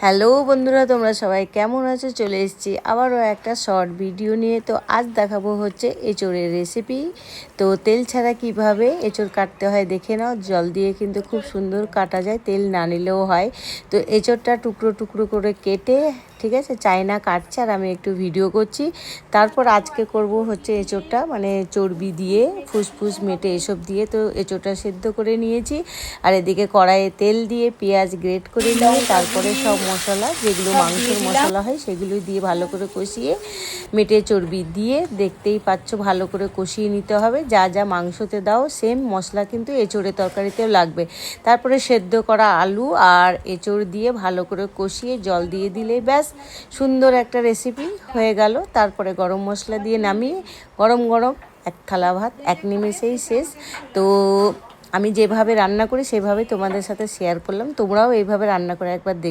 Hello বন্ধুরা, তোমরা সবাই কেমন আছো? চলে এসেছি আবারও একটা শর্ট ভিডিও নিয়ে। তো আজ দেখাবো হচ্ছে এঁচোড়ের রেসিপি। তো তেল ছাড়া কিভাবে এঁচোড় কাটতে হয় দেখে নাও। জল দিয়ে কিন্তু খুব সুন্দর কাটা যায়, তেল না নিলেও হয়। তো এঁচোড়টা টুকরো টুকরো করে কেটে, ঠিক আছে, চায়না কাটছে আর আমি একটু ভিডিও করছি। তারপর আজকে করব হচ্ছে এঁচোড়টা মানে চর্বি দিয়ে, ফুসফুস মেটে এসব দিয়ে। তো এঁচোড়টা সেদ্ধ করে নিয়েছি আর এদিকে কড়াইয়ে তেল দিয়ে পেঁয়াজ গ্রেট করে নিয়ে তারপরে সব মশলা যেগুলো মাংসের মশলা হয় সেগুলো দিয়ে ভালো করে কষিয়ে মেটে চর্বি দিয়ে, দেখতেই পাচ্ছ, ভালো করে কষিয়ে নিতে হবে। যা যা মাংসতে দাও সেম মশলা কিন্তু এঁচোড়ের তরকারিতেও লাগবে। তারপরে সেদ্ধ করা আলু আর এঁচোড় দিয়ে ভালো করে কষিয়ে জল দিয়ে দিলেই ব্যাস সুন্দর একটা রেসিপি হয়ে গেল। তারপরে গরম মশলা দিয়ে নামিয়ে গরম গরম এক থালা ভাত এক নিমেষেই শেষ। তো আমি যেভাবে রান্না করি সেভাবে তোমাদের সাথে শেয়ার করলাম, তোমরাও এইভাবে রান্না করে একবার দেখ।